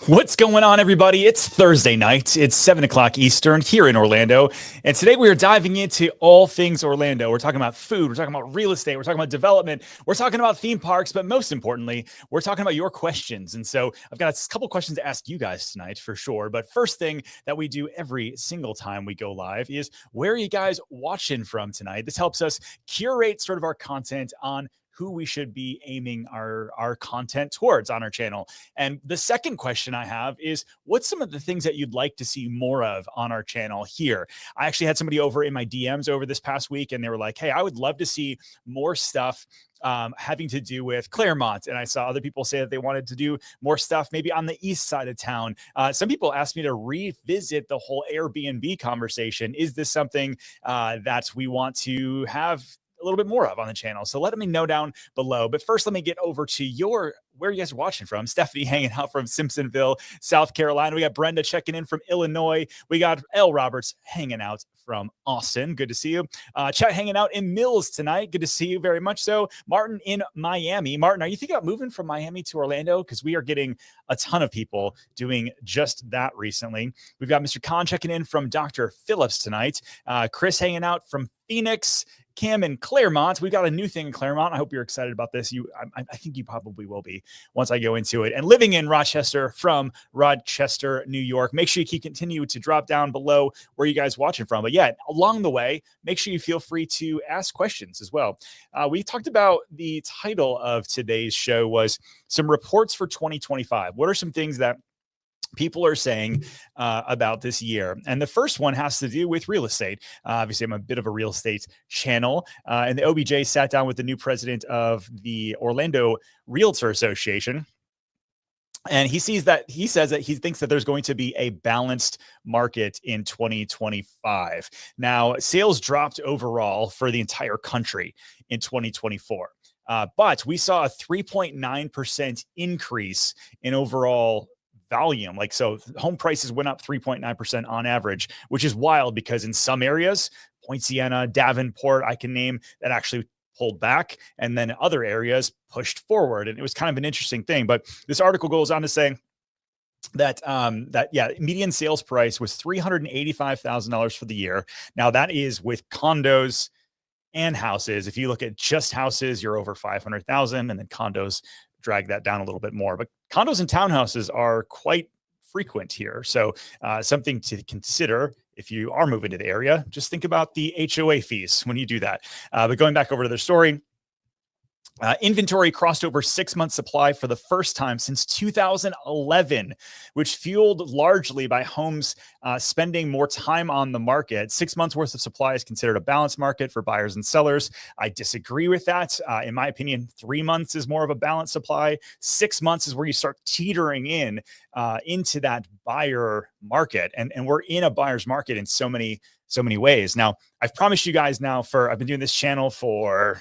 What's going on, everybody? It's Thursday night. It's 7 o'clock Eastern here in Orlando. And today we are diving into all things Orlando. We're talking about food. We're talking about real estate. We're talking about development. We're talking about theme parks. But most importantly, we're talking about your questions. And so I've got a couple questions to ask you guys tonight for sure. But first thing that we do every single time we go live is, where are you guys watching from tonight? This helps us curate sort of our content on who we should be aiming our content towards on our channel. And the second question I have is, what's some of the things that you'd like to see more of on our channel here? I actually had somebody over in my DMs over this past week, and they were like, hey, I would love to see more stuff having to do with Clermont. And I saw other people say that they wanted to do more stuff maybe on the east side of town. Some people asked me to revisit the whole Airbnb conversation. Is this something that we want to have a little bit more of on the channel? So let me know down below. But first, let me get over to where you guys are watching from. Stephanie hanging out from Simpsonville, South Carolina. We got Brenda checking in from Illinois. We got L. Roberts hanging out from Austin. Good to see you. Chet hanging out in Mills tonight. Good to see you very much so. Martin in Miami. Martin, are you thinking about moving from Miami to Orlando? Because we are getting a ton of people doing just that recently. We've got Mr. Khan checking in from Dr. Phillips tonight. Chris hanging out from Phoenix. Cam in Clermont. We got a new thing in Clermont. I hope you're excited about this. I think you probably will be once I go into it. And living in Rochester from Rochester, New York. Make sure you continue to drop down below where you guys watching from. But yeah, along the way, make sure you feel free to ask questions as well. We talked about the title of today's show was some reports for 2025. What are some things that people are saying about this year? And the first one has to do with real estate. Obviously, I'm a bit of a real estate channel. And the OBJ sat down with the new president of the Orlando Realtor Association. And he says that he thinks that there's going to be a balanced market in 2025. Now, sales dropped overall for the entire country in 2024. But we saw a 3.9% increase in overall volume. So home prices went up 3.9% on average, which is wild because in some areas, Point Siena, Davenport, I can name, that actually pulled back, and then other areas pushed forward. And it was kind of an interesting thing. But this article goes on to say that median sales price was $385,000 for the year. Now that is with condos and houses. If you look at just houses, you're over 500,000, and then condos drag that down a little bit more. But condos and townhouses are quite frequent here. So something to consider if you are moving to the area. Just think about the HOA fees when you do that. But going back over to their story, inventory crossed over 6 months supply for the first time since 2011, which fueled largely by homes spending more time on the market. 6 months worth of supply is considered a balanced market for buyers and sellers. I disagree with that. In my opinion, 3 months is more of a balanced supply. 6 months is where you start teetering into that buyer market. And we're in a buyer's market in so many ways. Now, I've promised you guys I've been doing this channel for,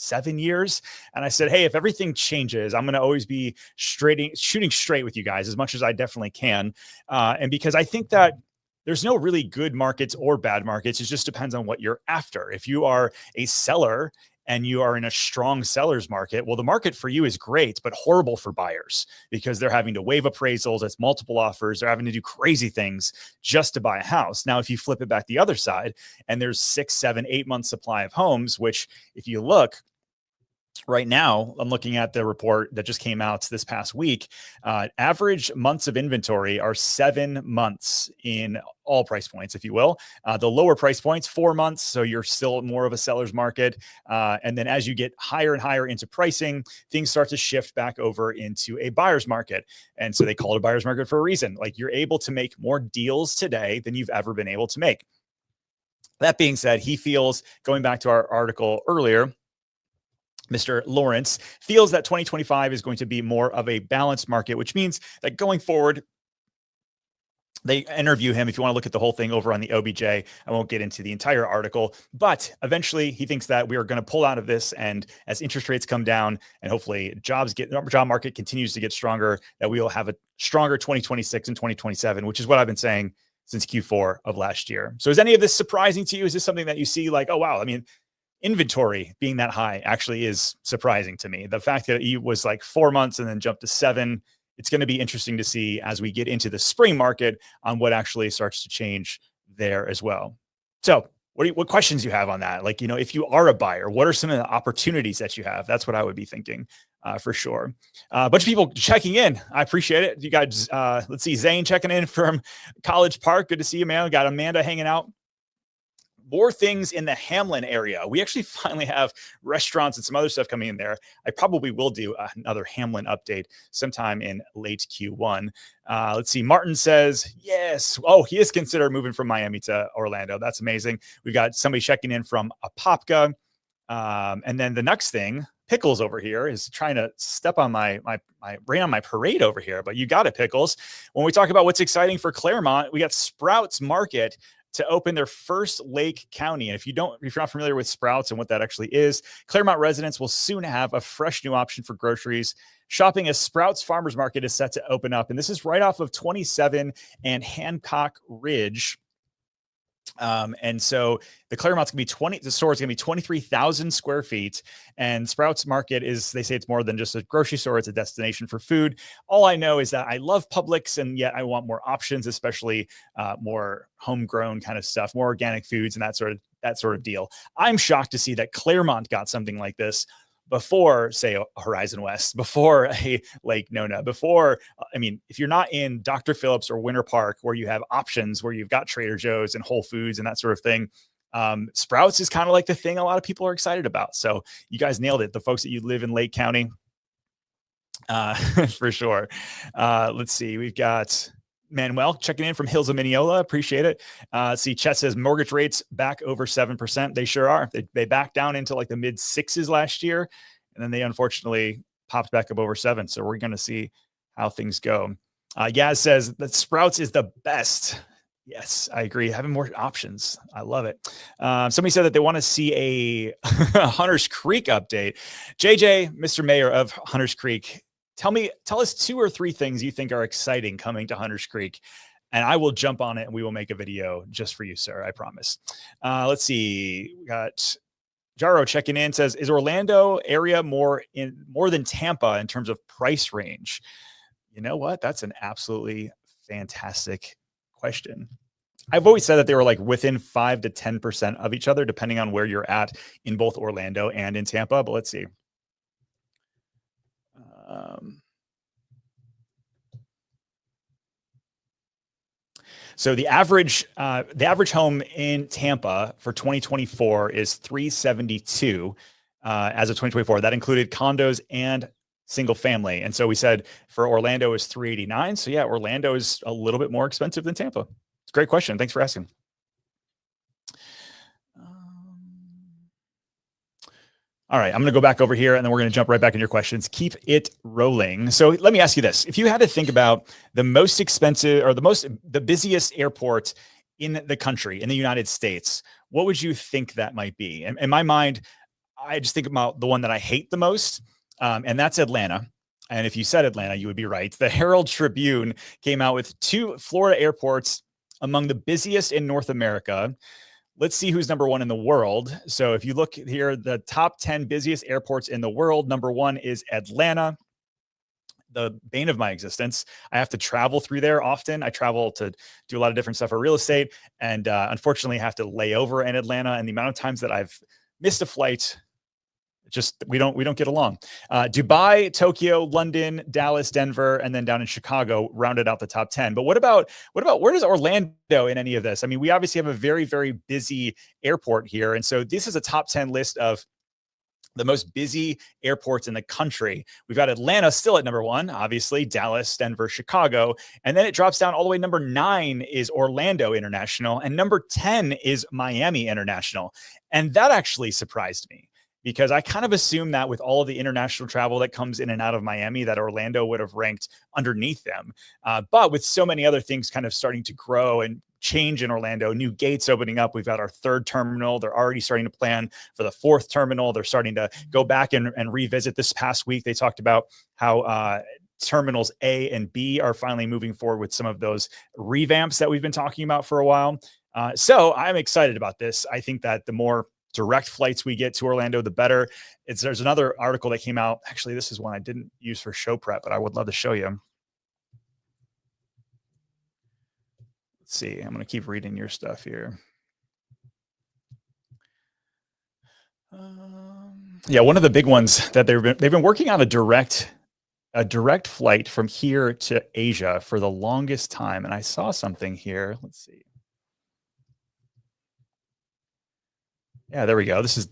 7 years. And I said, hey, if everything changes, I'm going to always be shooting straight with you guys as much as I definitely can. And because I think that there's no really good markets or bad markets. It just depends on what you're after. If you are a seller and you are in a strong seller's market, well, the market for you is great, but horrible for buyers because they're having to waive appraisals. It's multiple offers. They're having to do crazy things just to buy a house. Now, if you flip it back the other side and there's 6, 7, 8 months supply of homes, which if you look, right now, I'm looking at the report that just came out this past week. Average months of inventory are 7 months in all price points, if you will. The lower price points, 4 months. So you're still more of a seller's market. And then as you get higher and higher into pricing, things start to shift back over into a buyer's market. And so they call it a buyer's market for a reason. You're able to make more deals today than you've ever been able to make. That being said, he feels, going back to our article earlier, Mr. Lawrence feels that 2025 is going to be more of a balanced market, which means that going forward, they interview him. If you want to look at the whole thing over on the OBJ, I won't get into the entire article, but eventually he thinks that we are going to pull out of this. And as interest rates come down and hopefully job market continues to get stronger, that we will have a stronger 2026 and 2027, which is what I've been saying since Q4 of last year. So is any of this surprising to you? Is this something that you see like, oh, wow, I mean, inventory being that high actually is surprising to me. The fact that it was like 4 months and then jumped to 7 it's going to be interesting to see as we get into the spring market on what actually starts to change there as well. So what questions you have on that? Like, if you are a buyer, what are some of the opportunities that you have? That's what I would be thinking for sure. A bunch of people checking in. I appreciate it. You guys, let's see, Zane checking in from College Park. Good to see you, man. We got Amanda hanging out. More things in the Hamlin area. We actually finally have restaurants and some other stuff coming in there. I probably will do another Hamlin update sometime in late Q1. Let's see. Martin says, yes. Oh, he is considering moving from Miami to Orlando. That's amazing. We've got somebody checking in from Apopka. And then the next thing, Pickles over here is trying to step on my rain on my parade over here, but you got it, Pickles. When we talk about what's exciting for Clermont, we got Sprouts Market to open their first Lake County. And if you're not familiar with Sprouts and what that actually is, Clermont residents will soon have a fresh new option for groceries. Shopping at Sprouts Farmers Market is set to open up. And this is right off of 27 and Hancock Ridge. And so the Clermont's gonna be the store is gonna be 23,000 square feet, and Sprouts Market they say it's more than just a grocery store. It's a destination for food. All I know is that I love Publix, and yet I want more options, especially more homegrown kind of stuff, more organic foods and that sort of deal. I'm shocked to see that Clermont got something like this before, say, Horizon West, before a Lake Nona, if you're not in Dr. Phillips or Winter Park, where you have options, where you've got Trader Joe's and Whole Foods and that sort of thing, Sprouts is kind of like the thing a lot of people are excited about. So you guys nailed it. The folks that you live in Lake County, for sure. Let's see. We've got Manuel checking in from Hills of Mineola. Appreciate it. See, Chet says mortgage rates back over 7%. They sure are. They backed down into like the mid sixes last year, and then they unfortunately popped back up over 7. So we're going to see how things go. Yaz says that Sprouts is the best. Yes, I agree. Having more options. I love it. Somebody said that they want to see a Hunters Creek update. JJ, Mr. Mayor of Hunters Creek, tell us 2 or 3 things you think are exciting coming to Hunters Creek, and I will jump on it and we will make a video just for you, sir. I promise. Let's see. We got Jarro checking in, says, is Orlando area more than Tampa in terms of price range? You know what? That's an absolutely fantastic question. I've always said that they were like within 5 to 10% of each other, depending on where you're at in both Orlando and in Tampa. But let's see. So the average home in Tampa for 2024 is 372 as of 2024. That included condos and single family. And so we said for Orlando is 389. So yeah, Orlando is a little bit more expensive than Tampa. It's a great question. Thanks for asking. All right, I'm going to go back over here and then we're going to jump right back in your questions. Keep it rolling. So let me ask you this. If you had to think about the most expensive or the busiest airport in the country, in the United States, what would you think that might be? And in my mind, I just think about the one that I hate the most, and that's Atlanta. And if you said Atlanta, you would be right. The Herald Tribune came out with 2 Florida airports among the busiest in North America. Let's see who's number 1 in the world. So if you look here, the top 10 busiest airports in the world, number 1 is Atlanta, the bane of my existence. I have to travel through there often. I travel to do a lot of different stuff for real estate, and unfortunately have to lay over in Atlanta. And the amount of times that I've missed a flight, just we don't get along. Dubai, Tokyo, London, Dallas, Denver, and then down in Chicago rounded out the top 10. But what about where does Orlando in any of this? I mean, we obviously have a very, very busy airport here. And so this is a top 10 list of the most busy airports in the country. We've got Atlanta still at number 1, obviously, Dallas, Denver, Chicago. And then it drops down all the way. Number 9 is Orlando International. And number 10 is Miami International. And that actually surprised me, because I kind of assumed that with all of the international travel that comes in and out of Miami, that Orlando would have ranked underneath them. But with so many other things kind of starting to grow and change in Orlando, new gates opening up, we've got our 3rd terminal. They're already starting to plan for the 4th terminal. They're starting to go back and revisit. This past week, they talked about how terminals A and B are finally moving forward with some of those revamps that we've been talking about for a while. So I'm excited about this. I think that the more direct flights we get to Orlando, the better. There's another article that came out. Actually, this is one I didn't use for show prep, but I would love to show you. Let's see. I'm going to keep reading your stuff here. Yeah, one of the big ones that they've been working on a direct flight from here to Asia for the longest time. And I saw something here. Let's see. Yeah, there we go. This is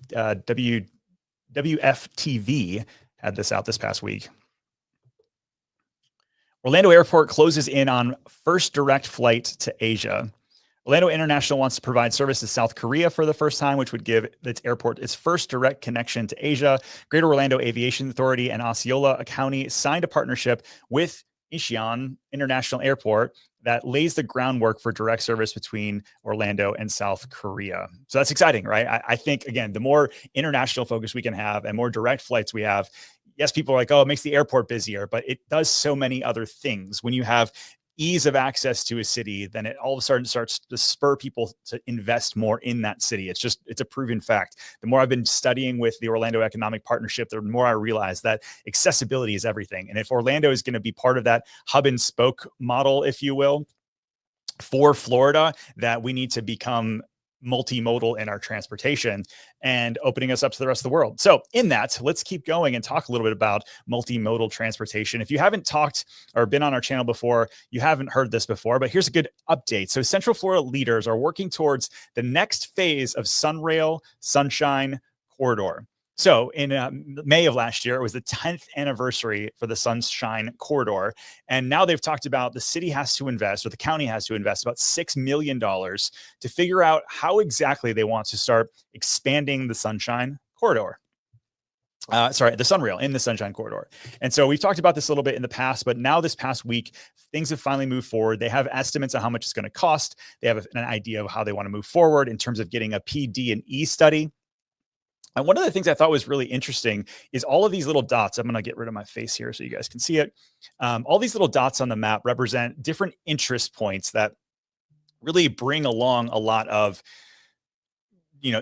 WFTV had this out this past week. Orlando Airport closes in on first direct flight to Asia. Orlando International wants to provide service to South Korea for the first time, which would give its airport its first direct connection to Asia. Greater Orlando Aviation Authority and Osceola County signed a partnership with Incheon International Airport that lays the groundwork for direct service between Orlando and South Korea. So that's exciting, right? I think, again, the more international focus we can have and more direct flights we have, yes, people are like, oh, it makes the airport busier, but it does so many other things. When you have ease of access to a city, then it all of a sudden starts to spur people to invest more in that city. It's a proven fact. The more I've been studying with the Orlando Economic Partnership, the more I realize that accessibility is everything. And if Orlando is going to be part of that hub and spoke model, if you will, for Florida, that we need to become multimodal in our transportation and opening us up to the rest of the world. So in that, let's keep going and talk a little bit about multimodal transportation. If you haven't talked or been on our channel before, you haven't heard this before, but here's a good update. So Central Florida leaders are working towards the next phase of Sunrail Sunshine Corridor. So in May of last year, it was the 10th anniversary for the Sunshine Corridor. And now they've talked about the city has to invest, or the county has to invest about $6 million to figure out how exactly they want to start expanding the Sunshine Corridor. The Sunrail in the Sunshine Corridor. And so we've talked about this a little bit in the past, but now this past week, things have finally moved forward. They have estimates of how much it's going to cost. They have an idea of how they want to move forward in terms of getting a PD and E study. And one of the things I thought was really interesting is all of these little dots. I'm going to get rid of my face here so you guys can see it. All these little dots on the map represent different interest points that really bring along a lot of,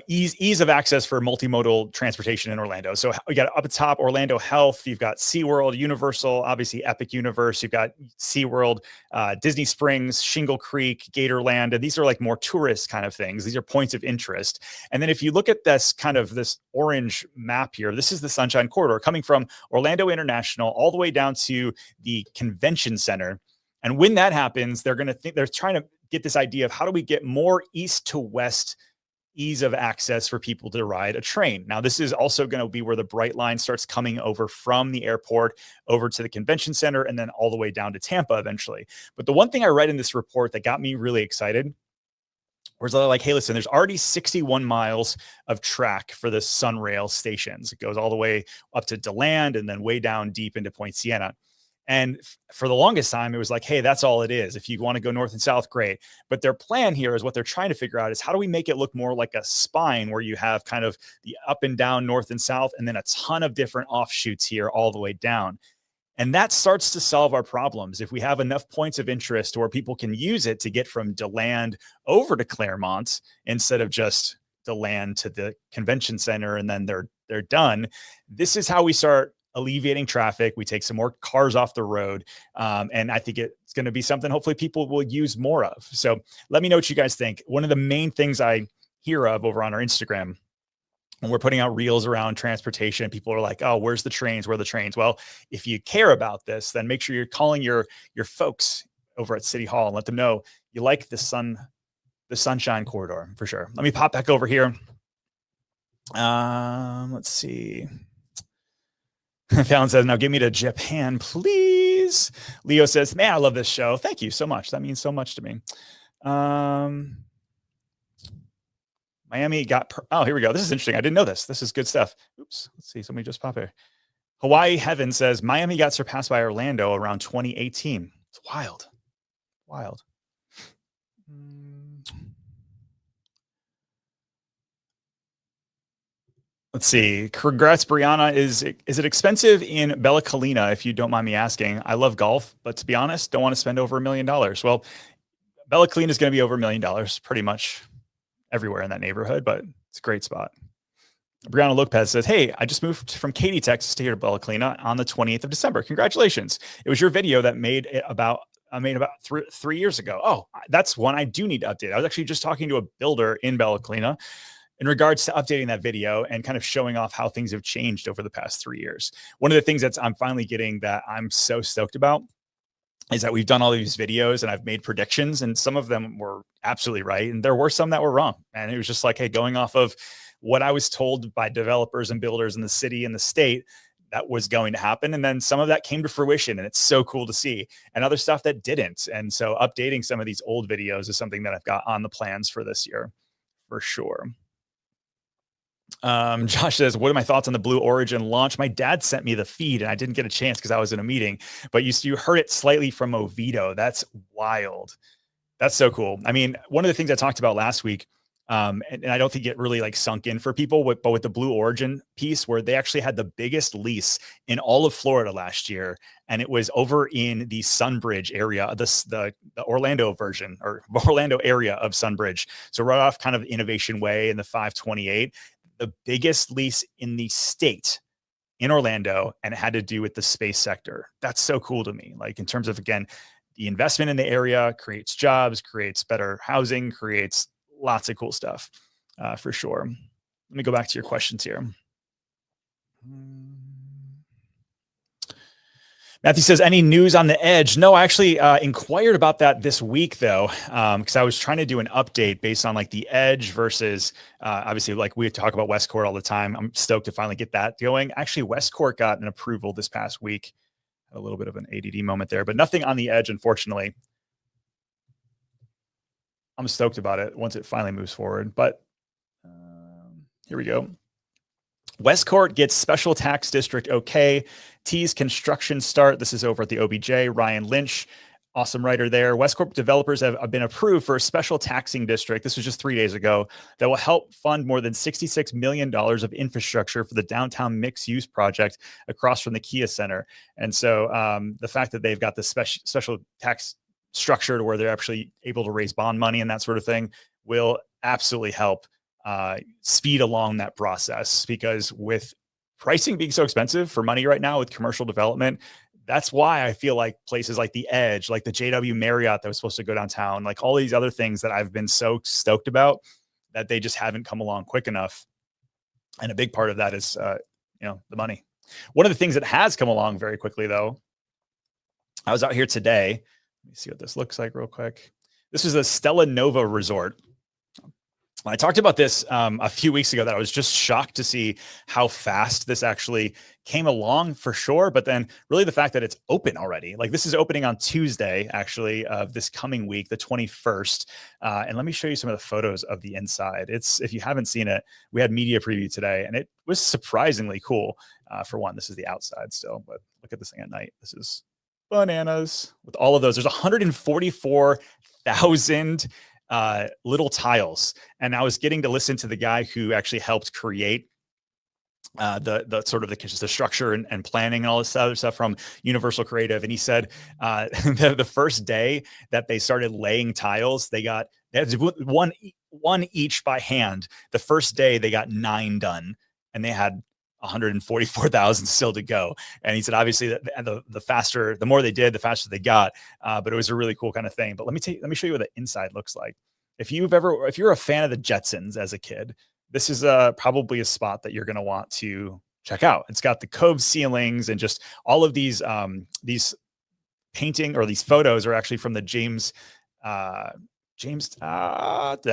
ease of access for multimodal transportation in Orlando. So we got up at top, Orlando Health. You've got SeaWorld, Universal, obviously Epic Universe. You've got SeaWorld, Disney Springs, Shingle Creek, Gatorland. And these are like more tourist kind of things. These are points of interest. And then if you look at this orange map here, this is the Sunshine Corridor coming from Orlando International all the way down to the convention center. And when that happens, they're trying to get this idea of how do we get more east to west ease of access for people to ride a train. Now, this is also going to be where the Bright Line starts coming over from the airport over to the convention center and then all the way down to Tampa eventually. But the one thing I read in this report that got me really excited was they're like, hey, listen, there's already 61 miles of track for the Sunrail stations. It goes all the way up to DeLand and then way down deep into Point Siena. And for the longest time, it was like, hey, that's all it is. If you want to go north and south, great. But their plan here is what they're trying to figure out is how do we make it look more like a spine where you have kind of the up and down north and south, and then a ton of different offshoots here all the way down. And that starts to solve our problems. If we have enough points of interest where people can use it to get from DeLand over to Clermont instead of just DeLand to the convention center and then they're done. This is how we start alleviating traffic. We take some more cars off the road. And I think it's going to be something hopefully people will use more of. So let me know what you guys think. One of the main things I hear of over on our Instagram when we're putting out reels around transportation, people are like, oh, where's the trains? Where are the trains? Well, if you care about this, then make sure you're calling your folks over at City Hall and let them know you like the Sunshine Corridor for sure. Let me pop back over here. Let's see. Fallon says, now give me to Japan, please. Leo says, man, I love this show. Thank you so much. That means so much to me. Miami got, oh, here we go. This is interesting. I didn't know this. This is good stuff. Oops. Let's see. Somebody just pop here. Hawaii Heaven says, Miami got surpassed by Orlando around 2018. It's wild. Wild. Let's see. Congrats, Brianna. Is it expensive in Bella Colina, if you don't mind me asking? I love golf, but to be honest, don't want to spend over $1 million. Well, Bella Colina is going to be over $1 million pretty much everywhere in that neighborhood, but it's a great spot. Brianna Lopez says, hey, I just moved from Katy, Texas to here to Bella Colina on the 20th of December. Congratulations. It was your video that made it about I made about 3 years ago. Oh, that's one I do need to update. I was actually just talking to a builder in Bella Clermont in regards to updating that video and kind of showing off how things have changed over the past 3 years. One of the things that I'm finally getting that I'm so stoked about is that we've done all these videos and I've made predictions, and some of them were absolutely right. And there were some that were wrong. And it was just like, hey, going off of what I was told by developers and builders in the city and the state, that was going to happen. And then some of that came to fruition, and it's so cool to see, and other stuff that didn't. And so updating some of these old videos is something that I've got on the plans for this year for sure. Josh says, what are my thoughts on the Blue Origin launch? My dad sent me the feed and I didn't get a chance because I was in a meeting, but you heard it slightly from Oviedo. That's wild. That's so cool. I mean, one of the things I talked about last week, and I don't think it really like sunk in for people, but with the Blue Origin piece, where they actually had the biggest lease in all of Florida last year. And it was over in the Sunbridge area, the Orlando version, or Orlando area of Sunbridge. So right off kind of Innovation Way in the 528, the biggest lease in the state in Orlando, and it had to do with the space sector. That's so cool to me. Like, in terms of, again, the investment in the area creates jobs, creates better housing, creates lots of cool stuff for sure. Let me go back to your questions here. Matthew says, any news on the Edge? No, I actually inquired about that this week, though, because I was trying to do an update based on like the Edge versus, obviously, like we talk about Westcourt all the time. I'm stoked to finally get that going. Actually, Westcourt got an approval this past week. Had a little bit of an ADD moment there, but nothing on the Edge, unfortunately. I'm stoked about it once it finally moves forward. But here we go. Westcourt gets special tax district okay. T's construction start. This is over at the OBJ. Ryan Lynch, awesome writer there. Westcourt developers have been approved for a special taxing district. This was just 3 days ago. That will help fund more than $66 million of infrastructure for the downtown mixed-use project across from the Kia Center. And so the fact that they've got this special tax structure to where they're actually able to raise bond money and that sort of thing will absolutely help speed along that process, because with pricing being so expensive for money right now with commercial development, that's why I feel like places like the Edge, like the JW Marriott that was supposed to go downtown, like all these other things that I've been so stoked about, that they just haven't come along quick enough. And a big part of that is, the money. One of the things that has come along very quickly, though, I was out here today. Let me see what this looks like real quick. This is a Stella Nova resort. I talked about this a few weeks ago, that I was just shocked to see how fast this actually came along for sure. But then really the fact that it's open already, like this is opening on Tuesday, actually, of this coming week, the 21st. And let me show you some of the photos of the inside. If you haven't seen it, we had media preview today and it was surprisingly cool. For one, this is the outside still, but look at this thing at night. This is bananas with all of those. There's 144,000 little tiles. And I was getting to listen to the guy who actually helped create the sort of the structure and planning and all this other stuff from Universal Creative. And he said the first day that they started laying tiles, they had to put one each by hand. The first day they got 9 done, and they had 144,000 still to go. And he said, obviously, the more they did, the faster they got. But it was a really cool kind of thing. But let me show you what the inside looks like. If you're a fan of the Jetsons as a kid, this is probably a spot that you're going to want to check out. It's got the cove ceilings, and just all of these painting, or these photos are actually from the James the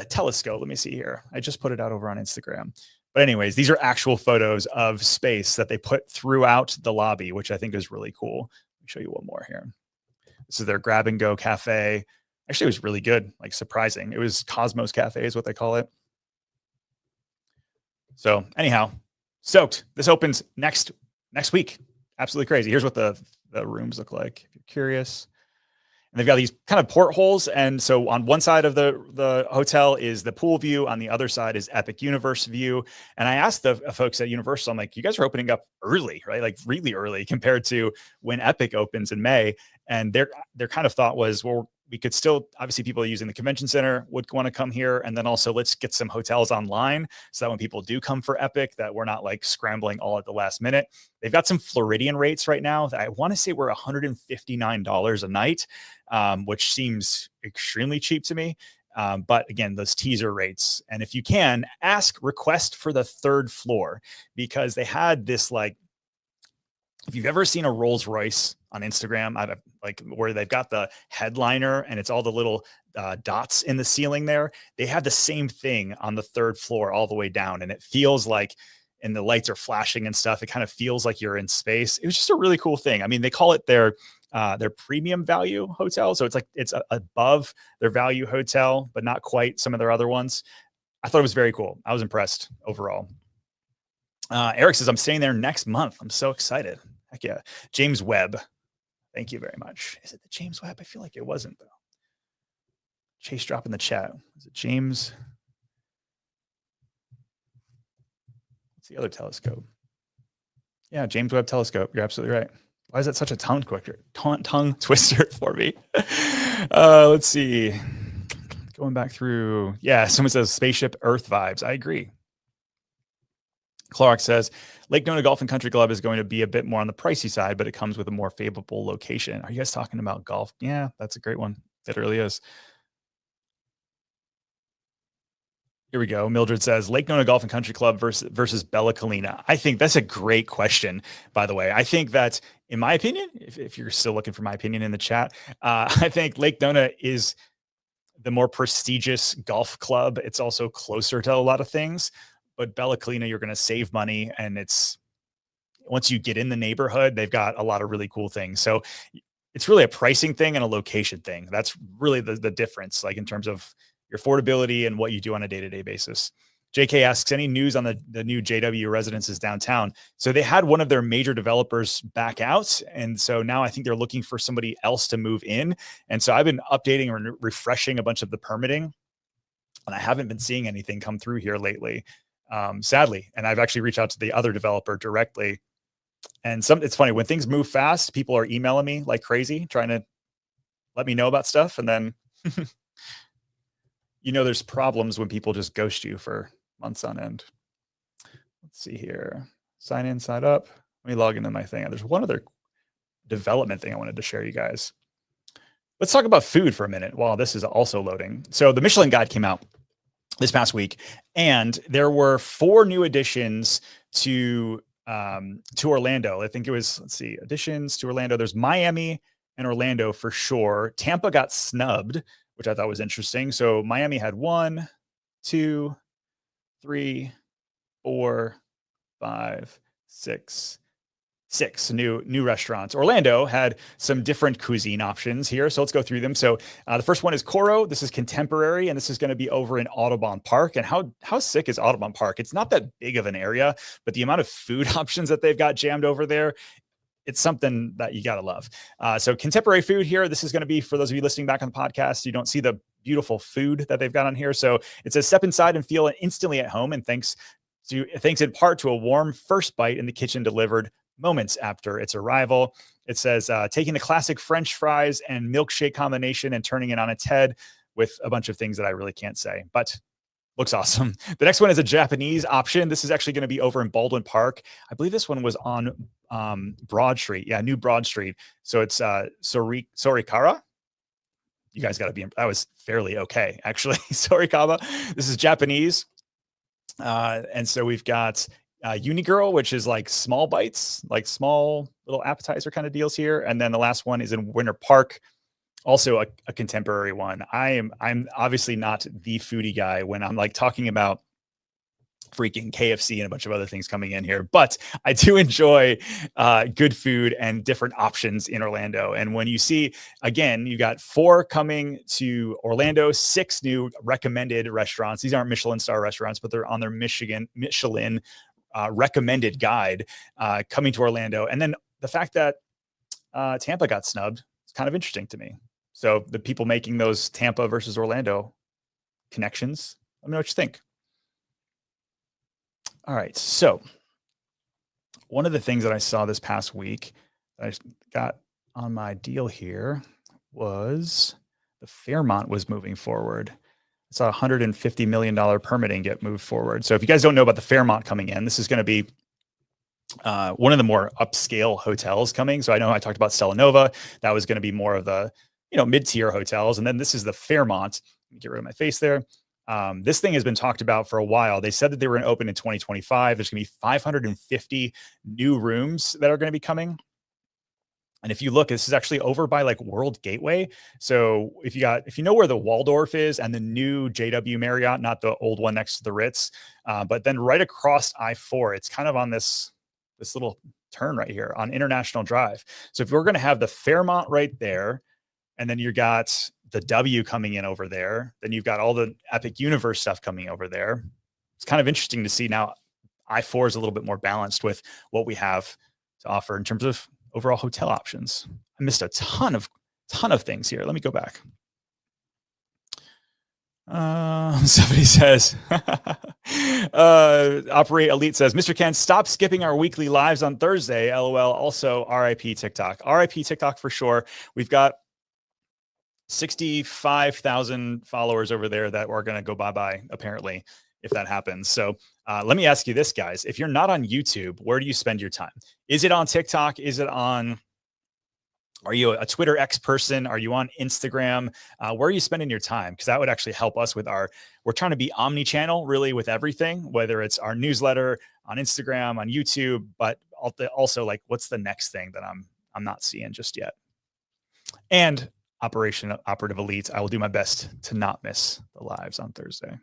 telescope. Let me see here. I just put it out over on Instagram. But anyways, these are actual photos of space that they put throughout the lobby, which I think is really cool. Let me show you one more here. This is their grab and go cafe. Actually, it was really good, like surprising. It was Cosmos Cafe is what they call it. So anyhow, stoked. This opens next week. Absolutely crazy. Here's what the rooms look like, if you're curious. And they've got these kind of portholes. And so on one side of the hotel is the pool view. On the other side is Epic Universe view. And I asked the folks at Universal, I'm like, you guys are opening up early, right? Like really early compared to when Epic opens in May. And their kind of thought was, well, we could still, obviously people using the convention center would want to come here. And then also let's get some hotels online so that when people do come for Epic, that we're not like scrambling all at the last minute. They've got some Floridian rates right now that I want to say were $159 a night, which seems extremely cheap to me. But again, those teaser rates. And if you can, request for the third floor, because they had this, like, if you've ever seen a Rolls Royce on Instagram, like where they've got the headliner and it's all the little dots in the ceiling there, they have the same thing on the third floor all the way down. And it feels like, and the lights are flashing and stuff, it kind of feels like you're in space. It was just a really cool thing. I mean, they call it their premium value hotel. So it's like, it's above their value hotel, but not quite some of their other ones. I thought it was very cool. I was impressed overall. Eric says, I'm staying there next month. I'm so excited. Heck yeah. James Webb. Thank you very much. Is it the James Webb? I feel like it wasn't, though. Chase drop in the chat. Is it James? What's the other telescope? Yeah, James Webb Telescope. You're absolutely right. Why is that such a tongue twister for me? Let's see. Going back through. Yeah, someone says Spaceship Earth vibes. I agree. Clark says, Lake Nona Golf and Country Club is going to be a bit more on the pricey side, but it comes with a more favorable location. Are you guys talking about golf? Yeah, that's a great one. It really is. Here we go. Mildred says, Lake Nona Golf and Country Club versus Bella Colina. I think that's a great question, by the way. I think that, in my opinion, if you're still looking for my opinion in the chat, I think Lake Nona is the more prestigious golf club. It's also closer to a lot of things. But Bella Colina, you're going to save money. And it's, once you get in the neighborhood, they've got a lot of really cool things. So it's really a pricing thing and a location thing. That's really the difference, like in terms of your affordability and what you do on a day-to-day basis. JK asks, any news on the new JW residences downtown? So they had one of their major developers back out. And so now I think they're looking for somebody else to move in. And so I've been updating and refreshing a bunch of the permitting, and I haven't been seeing anything come through here lately. Sadly. And I've actually reached out to the other developer directly. And it's funny, when things move fast, people are emailing me like crazy, trying to let me know about stuff. And then, there's problems when people just ghost you for months on end. Let's see here. Sign in, sign up. Let me log into my thing. There's one other development thing I wanted to share you guys. Let's talk about food for a minute while this is also loading. So the Michelin guide came out this past week, and there were 4 new additions to Orlando. I think it was, let's see, additions to Orlando. There's Miami and Orlando for sure. Tampa got snubbed, which I thought was interesting. So Miami had 1, 2, 3, 4, 5, 6 new restaurants. Orlando had some different cuisine options here, so let's go through them. So the first one is Coro. This is contemporary, and this is going to be over in Audubon Park. And how sick is Audubon Park? It's not that big of an area, but the amount of food options that they've got jammed over there, it's something that you got to love. So contemporary food here. This is going to be, for those of you listening back on the podcast, you don't see the beautiful food that they've got on here. So it says, step inside and feel instantly at home. And thanks in part to a warm first bite in the kitchen delivered moments after its arrival. It says, taking the classic French fries and milkshake combination and turning it on its head with a bunch of things that I really can't say, but looks awesome. The next one is a Japanese option. This is actually going to be over in Baldwin Park. I believe this one was on Broad Street. Yeah, New Broad Street. So it's Sorikara. You guys got to be, that was fairly okay, actually. Sorikawa. This is Japanese. And so we've got Unigirl, which is like small bites, like small little appetizer kind of deals here. And then the last one is in Winter Park, also a contemporary one. I'm obviously not the foodie guy when I'm like talking about freaking KFC and a bunch of other things coming in here, but I do enjoy good food and different options in Orlando. And when you see, again, you got 4 coming to Orlando, 6 new recommended restaurants. These aren't Michelin star restaurants, but they're on their Michelin recommended guide coming to Orlando. And then the fact that Tampa got snubbed is kind of interesting to me. So the people making those Tampa versus Orlando connections, let me know what you think. All right. So one of the things that I saw this past week that I got on my deal here was the Fairmont was moving forward. I saw $150 million permitting get moved forward. So if you guys don't know about the Fairmont coming in, this is going to be one of the more upscale hotels coming. So I know I talked about Stella Nova. That was going to be more of the, mid-tier hotels. And then this is the Fairmont. Let me get rid of my face there. This thing has been talked about for a while. They said that they were going to open in 2025. There's going to be 550 new rooms that are going to be coming. And if you look, this is actually over by like World Gateway. So if you know where the Waldorf is and the new JW Marriott, not the old one next to the Ritz, but then right across I-4, it's kind of on this little turn right here on International Drive. So if we're going to have the Fairmont right there, and then you got the W coming in over there, then you've got all the Epic Universe stuff coming over there. It's kind of interesting to see now I-4 is a little bit more balanced with what we have to offer in terms of overall hotel options. I missed a ton of things here. Let me go back. Somebody says, Operate Elite says, Mr. Ken, stop skipping our weekly lives on Thursday. LOL. Also, RIP TikTok. RIP TikTok for sure. We've got 65,000 followers over there that are going to go bye-bye, apparently, if that happens. So let me ask you this, guys. If you're not on YouTube, where do you spend your time? Is it on TikTok? Are you a Twitter X person? Are you on Instagram? Where are you spending your time? Because that would actually help us with we're trying to be omni-channel really with everything, whether it's our newsletter, on Instagram, on YouTube, but also like what's the next thing that I'm not seeing just yet. And Operative Elite, I will do my best to not miss the lives on Thursday.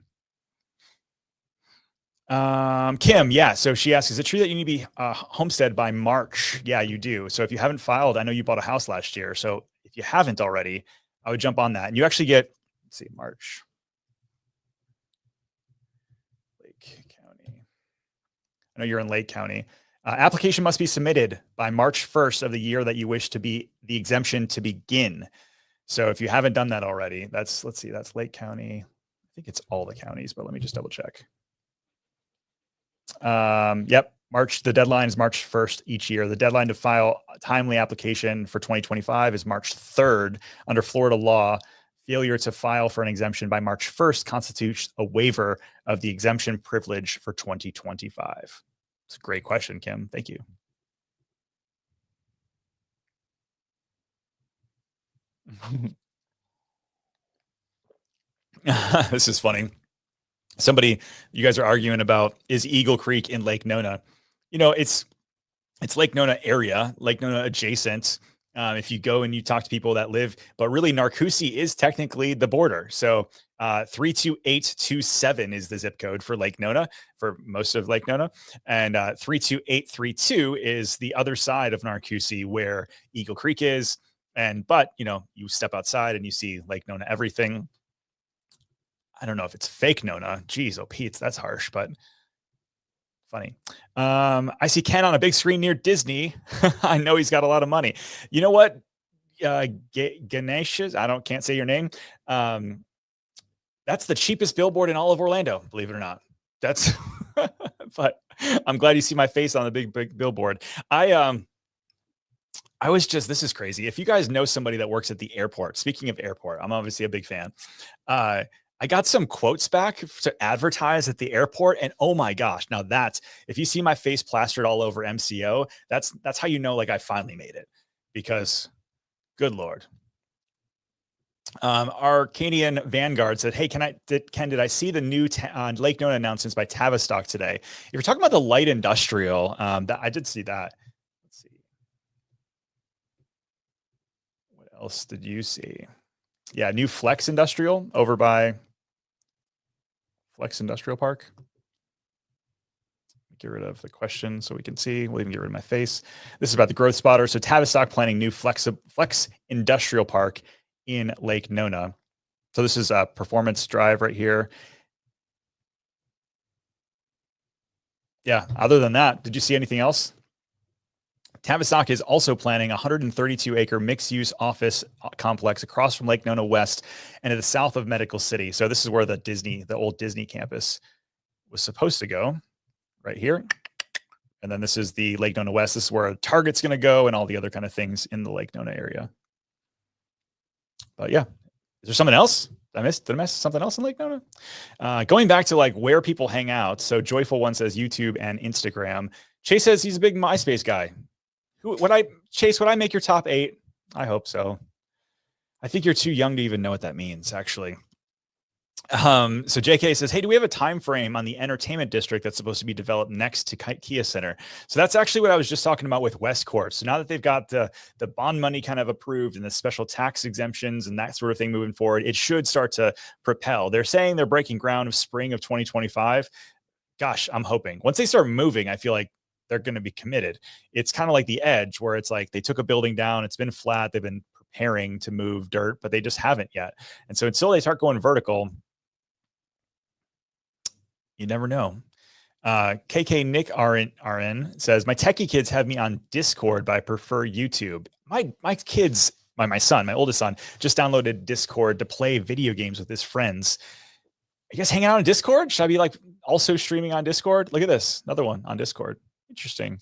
Kim, yeah. So she asks, is it true that you need to be homestead by March? Yeah, you do. So if you haven't filed, I know you bought a house last year. So if you haven't already, I would jump on that. And you actually get, let's see, March. Lake County. I know you're in Lake County. Application must be submitted by March 1st of the year that you wish to be the exemption to begin. So if you haven't done that already, let's see, that's Lake County. I think it's all the counties, but let me just double check. Yep. The deadline is March 1st each year. The deadline to file a timely application for 2025 is March 3rd. Under Florida law, failure to file for an exemption by March 1st constitutes a waiver of the exemption privilege for 2025. It's a great question, Kim. Thank you. This is funny. You guys are arguing about, is Eagle Creek in Lake Nona? It's Lake Nona area, Lake Nona adjacent. If you go and you talk to people that live, but really Narcoossee is technically the border. So 32827 is the zip code for Lake Nona, for most of Lake Nona. And 32832 is the other side of Narcoossee where Eagle Creek is. But you step outside and you see Lake Nona everything. I don't know if it's fake Nona. Geez, oh, Pete, that's harsh, but funny. I see Ken on a big screen near Disney. I know he's got a lot of money. You know what? Ganesh, can't say your name. That's the cheapest billboard in all of Orlando, believe it or not. That's, but I'm glad you see my face on the big billboard. This is crazy. If you guys know somebody that works at the airport, speaking of airport, I'm obviously a big fan. I got some quotes back to advertise at the airport, and oh my gosh, now if you see my face plastered all over MCO, that's how you know like I finally made it, because good Lord. Arcadian Vanguard said, hey, did I see the new Lake Nona announcements by Tavis stock today? If you're talking about the light industrial, that I did see that. Let's see. What else did you see? Yeah, new Flex Industrial over by Flex Industrial Park. Get rid of the question so we can see. We'll even get rid of my face. This is about the growth spotter. So Tavis stock planning new Flex Industrial Park in Lake Nona. So this is a Performance Drive right here. Yeah, other than that, did you see anything else? Tavistock is also planning a 132-acre mixed-use office complex across from Lake Nona West and to the south of Medical City. So this is where the old Disney campus was supposed to go, right here. And then this is the Lake Nona West. This is where Target's going to go and all the other kind of things in the Lake Nona area. But yeah, Is there something else? Did I miss something else in Lake Nona? Going back to like where people hang out. So Joyful One says YouTube and Instagram. Chase says he's a big MySpace guy. Chase, would I make your top 8? I hope so. I think you're too young to even know what that means, actually. So JK says, hey, do we have a time frame on the entertainment district that's supposed to be developed next to Kia Center? So that's actually what I was just talking about with Westcourt. So now that they've got the bond money kind of approved and the special tax exemptions and that sort of thing moving forward, it should start to propel. They're saying they're breaking ground of spring of 2025. Gosh, I'm hoping. Once they start moving, I feel like they're going to be committed. It's kind of like the Edge, where it's like they took a building down, it's been flat, they've been preparing to move dirt, but they just haven't yet. And so until they start going vertical, you never know. KK Nick RN says, my techie kids have me on Discord, but I prefer YouTube. My kids, my son, my oldest son, just downloaded Discord to play video games with his friends. I guess hanging out on Discord? Should I be like also streaming on Discord? Look at this. Another one on Discord. Interesting.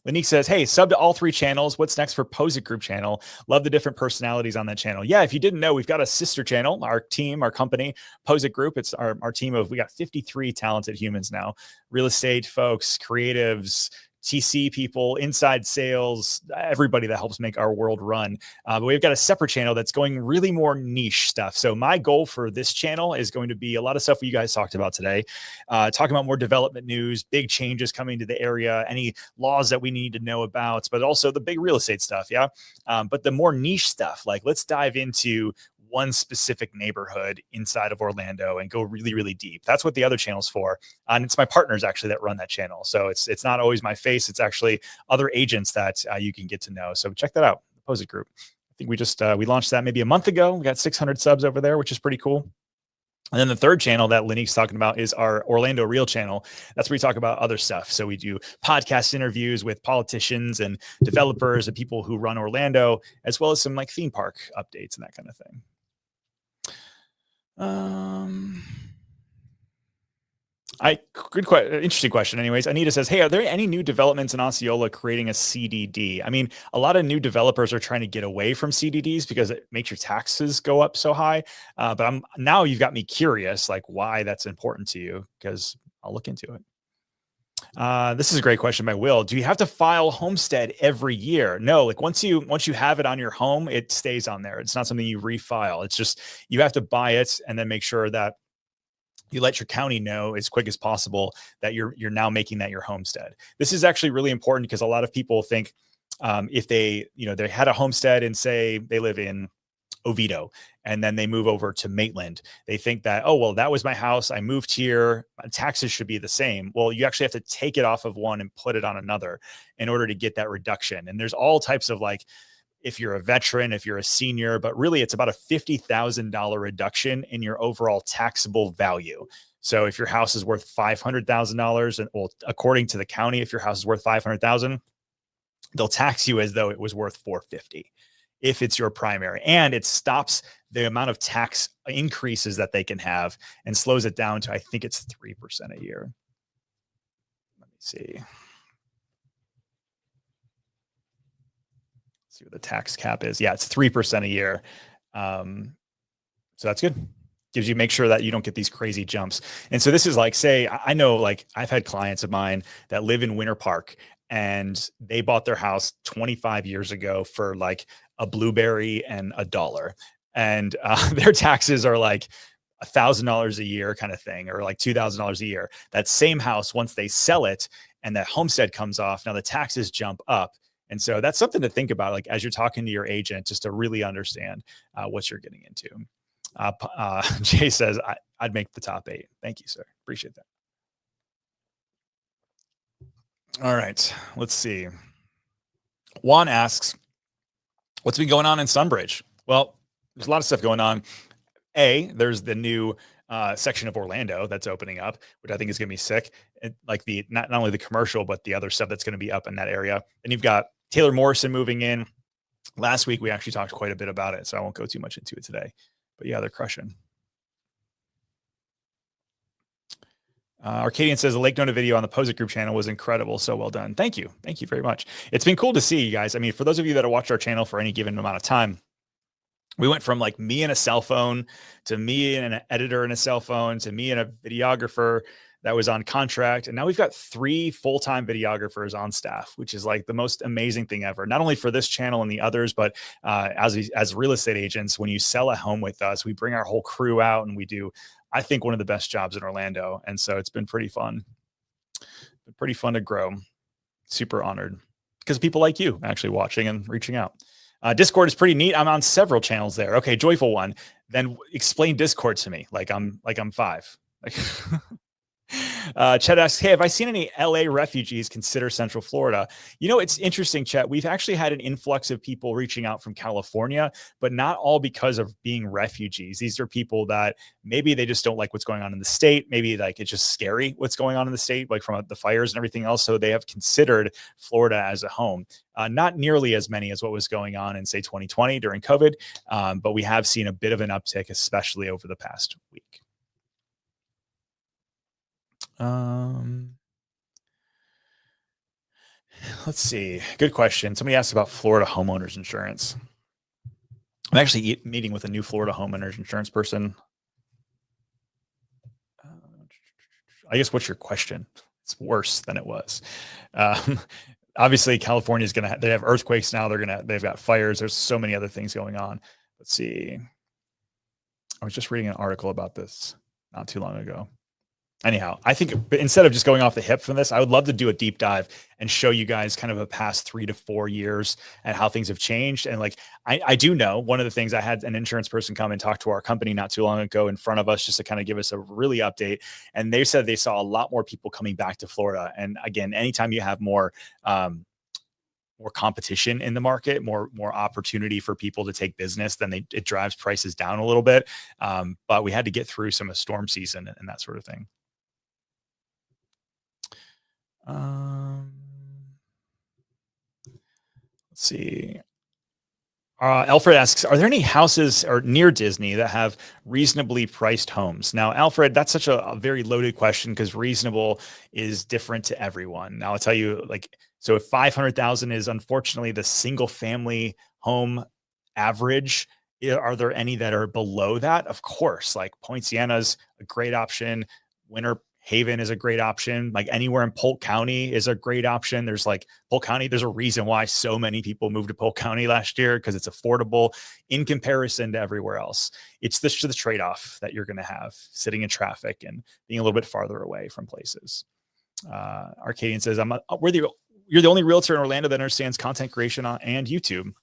Lanique says, hey, sub to all 3 channels. What's next for Posit Group channel? Love the different personalities on that channel. Yeah, if you didn't know, we've got a sister channel, our team, our company, Posit Group. It's our team of, we got 53 talented humans now. Real estate folks, creatives, TC people, inside sales, everybody that helps make our world run. But we've got a separate channel that's going really more niche stuff. So my goal for this channel is going to be a lot of stuff you guys talked about today, talking about more development news, big changes coming to the area, any laws that we need to know about, but also the big real estate stuff. Yeah. But the more niche stuff, like let's dive into one specific neighborhood inside of Orlando and go really, really deep. That's what the other channel's for. And it's my partners actually that run that channel. So it's not always my face. It's actually other agents that you can get to know. So check that out, the Posit Group. I think we just, we launched that maybe a month ago. We got 600 subs over there, which is pretty cool. And then the third channel that Lanique's talking about is our Orlando Real channel. That's where we talk about other stuff. So we do podcast interviews with politicians and developers and people who run Orlando, as well as some like theme park updates and that kind of thing. Interesting question. Anyways, Anita says, hey, are there any new developments in Osceola creating a CDD? I mean, a lot of new developers are trying to get away from CDDs because it makes your taxes go up so high. But now you've got me curious, like why that's important to you, because I'll look into it. This is a great question by Will. Do you have to file homestead every year? No, like once you have it on your home, it stays on there. It's not something you refile. It's just, you have to buy it and then make sure that you let your county know as quick as possible that you're now making that your homestead. This is actually really important because a lot of people think if they had a homestead and say they live in Oviedo and then they move over to Maitland, they think that, oh, well, that was my house, I moved here, my taxes should be the same. Well, you actually have to take it off of one and put it on another in order to get that reduction. And there's all types of, like, if you're a veteran, if you're a senior, but really it's about a $50,000 reduction in your overall taxable value. So if your house is worth $500,000, and well, according to the county, if your house is worth $500,000, they'll tax you as though it was worth $450,000 if it's your primary. And it stops the amount of tax increases that they can have and slows it down to, I think it's 3% a year. Let me see. See what the tax cap is. Yeah, it's 3% a year. So that's good. Gives you, make sure that you don't get these crazy jumps. And so this is like, say, I know, like, I've had clients of mine that live in Winter Park and they bought their house 25 years ago for like a blueberry and $1. And their taxes are like $1,000 a year kind of thing, or like $2,000 a year. That same house, once they sell it and that homestead comes off, now the taxes jump up. And so that's something to think about, like, as you're talking to your agent, just to really understand what you're getting into. Jay says, I'd make the top 8. Thank you, sir. Appreciate that. All right, let's see. Juan asks, what's been going on in Sunbridge? Well, there's a lot of stuff going on. There's the new section of Orlando that's opening up, which I think is going to be sick. And like not only the commercial, but the other stuff that's going to be up in that area. And you've got Taylor Morrison moving in. Last week, we actually talked quite a bit about it, so I won't go too much into it today. But yeah, they're crushing. Arcadian says the Lake Nona video on the Posit Group channel was incredible. So well done. Thank you. Thank you very much. It's been cool to see you guys. I mean, for those of you that have watched our channel for any given amount of time, We went from like me and a cell phone to me and an editor and a cell phone to me and a videographer that was on contract. And now we've got 3 full-time videographers on staff, which is like the most amazing thing ever, not only for this channel and the others, but as real estate agents, when you sell a home with us, we bring our whole crew out and we do, I think, one of the best jobs in Orlando. And so it's been pretty fun. Pretty fun to grow. Super honored because people like you actually watching and reaching out. Discord is pretty neat. I'm on several channels there. Okay, joyful one. Then explain Discord to me like I'm 5. Like, Chet asks, hey, have I seen any LA refugees consider Central Florida? You know, it's interesting, Chet. We've actually had an influx of people reaching out from California, but not all because of being refugees. These are people that maybe they just don't like what's going on in the state. Maybe like it's just scary what's going on in the state, like from the fires and everything else. So they have considered Florida as a home. Not nearly as many as what was going on in, say, 2020 during COVID, but we have seen a bit of an uptick, especially over the past week. Let's see. Good question. Somebody asked about Florida homeowners insurance. I'm actually meeting with a new Florida homeowners insurance person. I guess what's your question? It's worse than it was. Obviously, California is going to they have earthquakes now. They've got fires. There's so many other things going on. Let's see. I was just reading an article about this not too long ago. Anyhow, I think instead of just going off the hip from this, I would love to do a deep dive and show you guys kind of a past 3 to 4 years and how things have changed. And like, I do know one of the things, I had an insurance person come and talk to our company not too long ago in front of us just to kind of give us a really update. And they said they saw a lot more people coming back to Florida. And again, anytime you have more competition in the market, more opportunity for people to take business, then it drives prices down a little bit. But we had to get through some of storm season and that sort of thing. Let's see. Alfred asks, are there any houses or near Disney that have reasonably priced homes? Now, Alfred, that's such a very loaded question because reasonable is different to everyone. Now, I'll tell you, like, so if 500,000 is unfortunately the single family home average, are there any that are below that? Of course, like Point Sienna's a great option. Winter Haven is a great option. Like anywhere in Polk County is a great option. There's like Polk County. There's a reason why so many people moved to Polk County last year because it's affordable in comparison to everywhere else. It's the trade-off that you're going to have sitting in traffic and being a little bit farther away from places. Arcadian says, you're the only realtor in Orlando that understands content creation and YouTube.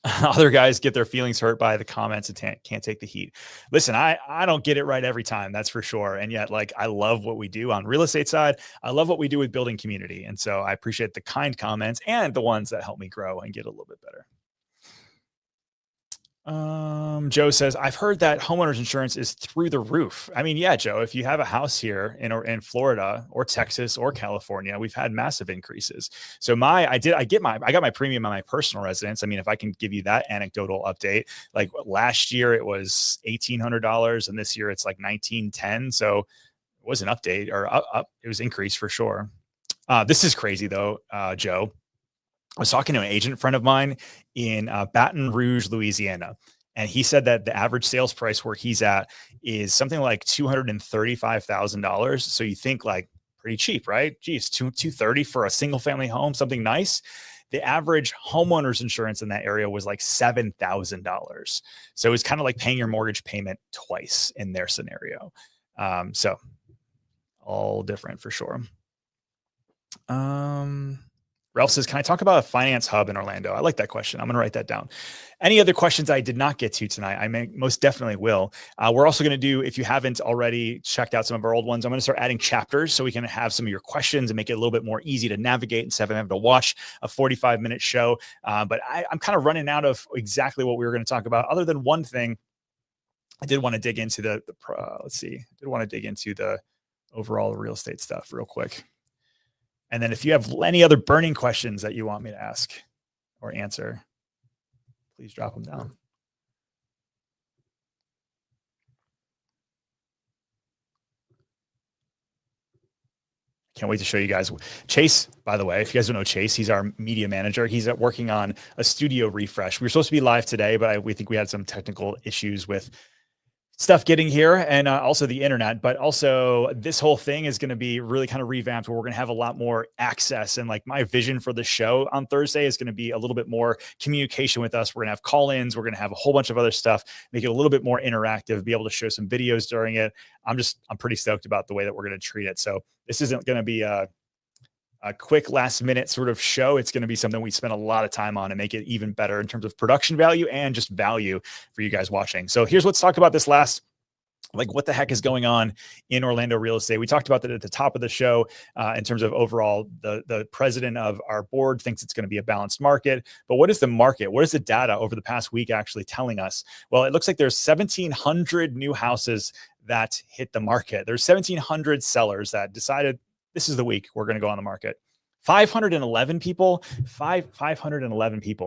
Other guys get their feelings hurt by the comments and can't take the heat. Listen, I don't get it right every time, that's for sure. And yet, like, I love what we do on real estate side. I love what we do with building community. And so I appreciate the kind comments and the ones that help me grow and get a little bit better. Joe says, I've heard that homeowners insurance is through the roof. I mean, yeah, Joe, if you have a house here in Florida or Texas or California, we've had massive increases. So I got my premium on my personal residence. I mean, if I can give you that anecdotal update, like last year it was $1,800 and this year it's like $1,910. So it was an update or it was increased for sure. This is crazy though, Joe. I was talking to an agent friend of mine in Baton Rouge, Louisiana, and he said that the average sales price where he's at is something like $235,000. So you think like pretty cheap, right? Geez, $230 for a single family home, something nice. The average homeowner's insurance in that area was like $7,000. So it's kind of like paying your mortgage payment twice in their scenario. So all different for sure. Ralph says, can I talk about a finance hub in Orlando? I like that question. I'm going to write that down. Any other questions I did not get to tonight? I most definitely will. We're also going to do, if you haven't already checked out some of our old ones, I'm going to start adding chapters so we can have some of your questions and make it a little bit more easy to navigate instead of having to watch a 45-minute show. But I'm kind of running out of exactly what we were going to talk about, other than one thing. I did want to dig into the overall real estate stuff real quick. And then if you have any other burning questions that you want me to ask or answer, please drop them down. I Can't wait to show you guys. Chase, by the way, if you guys don't know Chase, he's our media manager. He's working on a studio refresh. We were supposed to be live today, but we think we had some technical issues with stuff getting here, and also the internet. But also this whole thing is going to be really kind of revamped, where we're going to have a lot more access. And like my vision for the show on Thursday is going to be a little bit more communication with us. We're going to have call-ins. We're going to have a whole bunch of other stuff, make it a little bit more interactive, be able to show some videos during it. I'm pretty stoked about the way that we're going to treat it. So this isn't going to be a quick last minute sort of show. It's going to be something we spend a lot of time on and make it even better in terms of production value and just value for you guys watching. So let's talk about this last, like what the heck is going on in Orlando real estate. We talked about that at the top of the show in terms of overall, the president of our board thinks it's going to be a balanced market, but what is the market? What is the data over the past week actually telling us? Well, it looks like there's 1,700 new houses that hit the market. There's 1,700 sellers that decided this is the week we're going to go on the market. 511 people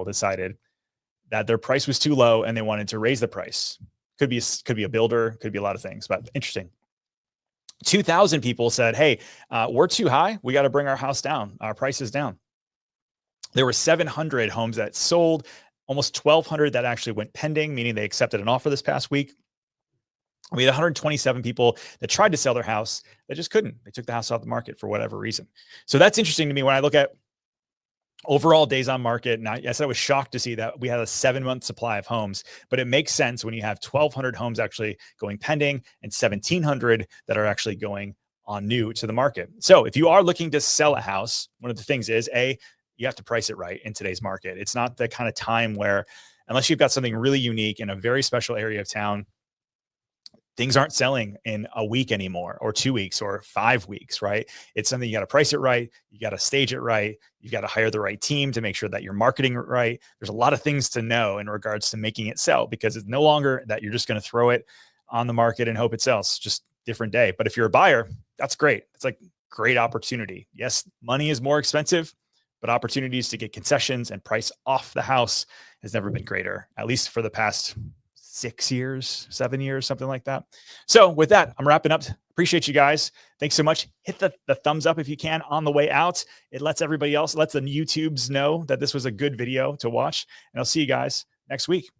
decided that their price was too low and they wanted to raise the price. Could be a builder, could be a lot of things, but interesting. 2,000 people said, hey, we're too high. We got to bring our house down, our prices down. There were 700 homes that sold, almost 1,200 that actually went pending, meaning they accepted an offer this past week. We had 127 people that tried to sell their house that just couldn't. They took the house off the market for whatever reason. So that's interesting to me when I look at overall days on market. And I was shocked to see that we had a 7-month supply of homes, but it makes sense when you have 1,200 homes actually going pending and 1,700 that are actually going on new to the market. So if you are looking to sell a house, one of the things is you have to price it right in today's market. It's not the kind of time where, unless you've got something really unique in a very special area of town, things aren't selling in a week anymore, or 2 weeks, or 5 weeks, right? It's something you got to price it right. You got to stage it right. You've got to hire the right team to make sure that you're marketing it right. There's a lot of things to know in regards to making it sell, because it's no longer that you're just going to throw it on the market and hope it sells. Just different day. But if you're a buyer, that's great. It's like great opportunity. Yes, money is more expensive, but opportunities to get concessions and price off the house has never been greater, at least for the past 6 years, 7 years, something like that. So with that, I'm wrapping up. Appreciate you guys. Thanks so much. Hit the thumbs up if you can on the way out. It lets everybody else, lets the YouTubes know that this was a good video to watch. And I'll see you guys next week.